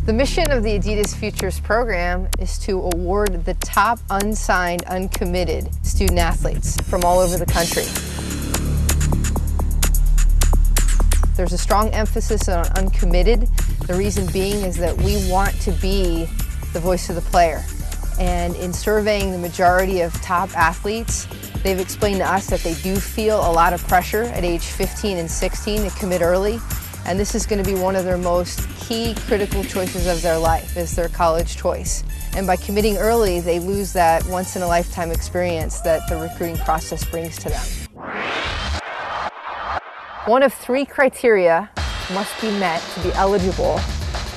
The mission of the Adidas Futures program is to award the top unsigned, uncommitted student athletes from all over the country. There's a strong emphasis on uncommitted. The reason being is that we want to be the voice of the player. And in surveying the majority of top athletes, they've explained to us that they do feel a lot of pressure at age 15 and 16 to commit early. And this is going to be one of their most key critical choices of their life, is their college choice. And by committing early, they lose that once-in-a-lifetime experience that the recruiting process brings to them. One of 3 criteria must be met to be eligible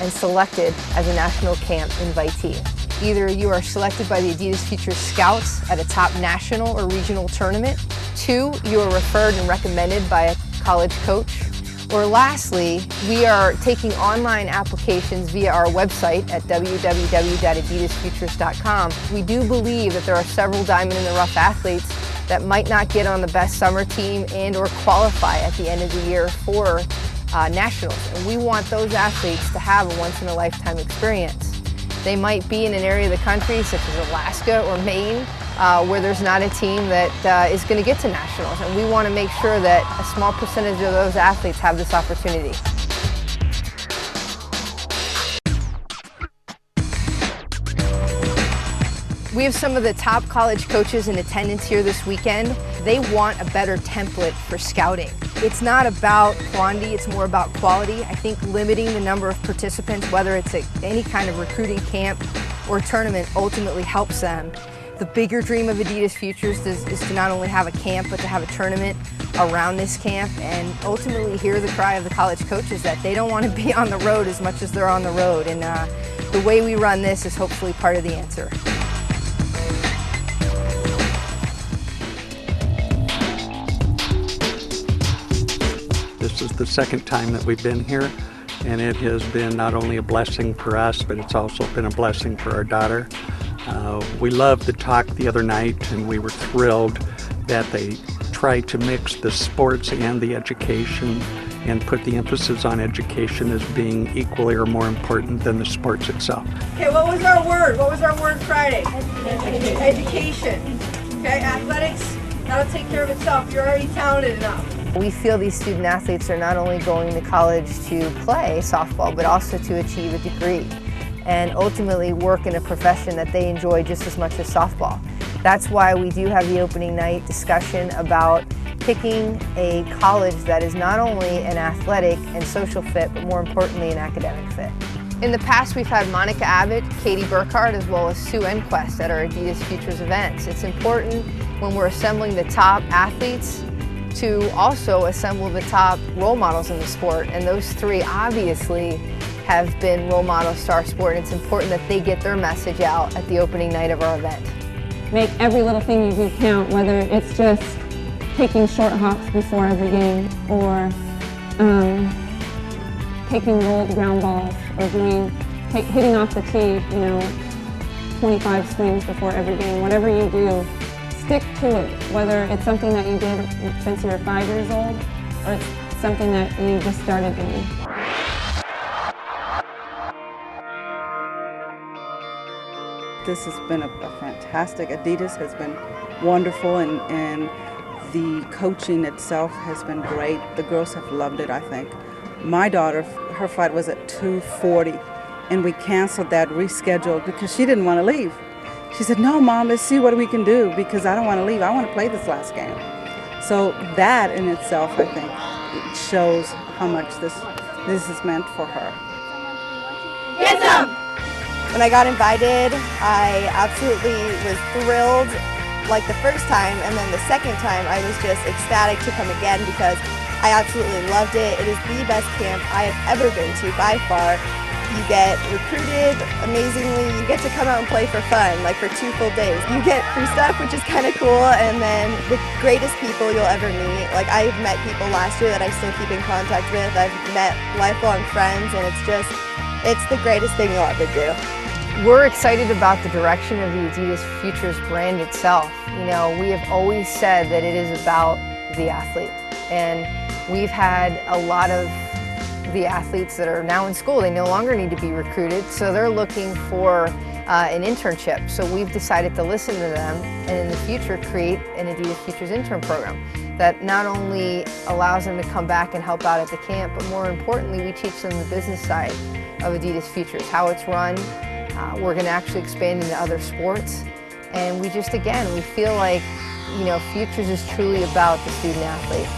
and selected as a national camp invitee. Either you are selected by the Adidas Futures Scouts at a top national or regional tournament. 2, you are referred and recommended by a college coach. Or lastly, we are taking online applications via our website at www.adidasfutures.com. We do believe that there are several diamond-in-the-rough athletes that might not get on the best summer team and or qualify at the end of the year for nationals. And we want those athletes to have a once-in-a-lifetime experience. They might be in an area of the country, such as Alaska or Maine, where there's not a team that is going to get to nationals. And we want to make sure that a small percentage of those athletes have this opportunity. We have some of the top college coaches in attendance here this weekend. They want a better template for scouting. It's not about quantity, it's more about quality. I think limiting the number of participants, whether it's any kind of recruiting camp or tournament, ultimately helps them. The bigger dream of Adidas Futures is to not only have a camp, but to have a tournament around this camp, and ultimately hear the cry of the college coaches that they don't want to be on the road as much as they're on the road. And the way we run this is hopefully part of the answer. This is the second time that we've been here, and it has been not only a blessing for us, but it's also been a blessing for our daughter. We loved the talk the other night, and we were thrilled that they tried to mix the sports and the education and put the emphasis on education as being equally or more important than the sports itself. Okay, what was our word? What was our word Friday? Education. Okay, athletics, that'll take care of itself. You're already talented enough. We feel these student athletes are not only going to college to play softball, but also to achieve a degree and ultimately work in a profession that they enjoy just as much as softball. That's why we do have the opening night discussion about picking a college that is not only an athletic and social fit, but more importantly, an academic fit. In the past, we've had Monica Abbott, Katie Burkhardt, as well as Sue Enquest at our Adidas Futures events. It's important when we're assembling the top athletes to also assemble the top role models in the sport, and those 3 obviously have been role models to our sport, and it's important that they get their message out at the opening night of our event. Make every little thing you do count, whether it's just taking short hops before every game, or taking rolled ground balls, or hitting off the tee, 25 swings before every game. Whatever you do, stick to it, whether it's something that you did since you were 5 years old, or it's something that you just started doing. This has been a fantastic. Adidas has been wonderful, and the coaching itself has been great. The girls have loved it, I think. My daughter, her flight was at 2:40, and we canceled that, rescheduled, because she didn't want to leave. She said, "No, Mom, let's see what we can do, because I don't want to leave. I want to play this last game." So that in itself, I think, it shows how much this is meant for her. Get some! When I got invited, I absolutely was thrilled, like the first time, and then the second time I was just ecstatic to come again because I absolutely loved it. It is the best camp I have ever been to by far. You get recruited amazingly, you get to come out and play for fun, like for 2 full days. You get free stuff, which is kind of cool, and then the greatest people you'll ever meet. Like, I've met people last year that I still keep in contact with. I've met lifelong friends, and it's the greatest thing you'll ever do. We're excited about the direction of the Adidas Futures brand itself. We have always said that it is about the athlete, and we've had a lot of the athletes that are now in school. They no longer need to be recruited, so they're looking for an internship. So we've decided to listen to them and in the future create an Adidas Futures intern program that not only allows them to come back and help out at the camp, but more importantly, we teach them the business side of Adidas Futures, how it's run. We're going to actually expand into other sports. And we just, again, we feel like, you know, Futures is truly about the student athlete.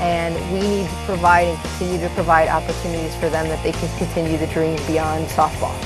And we need to provide and continue to provide opportunities for them that they can continue the dream beyond softball.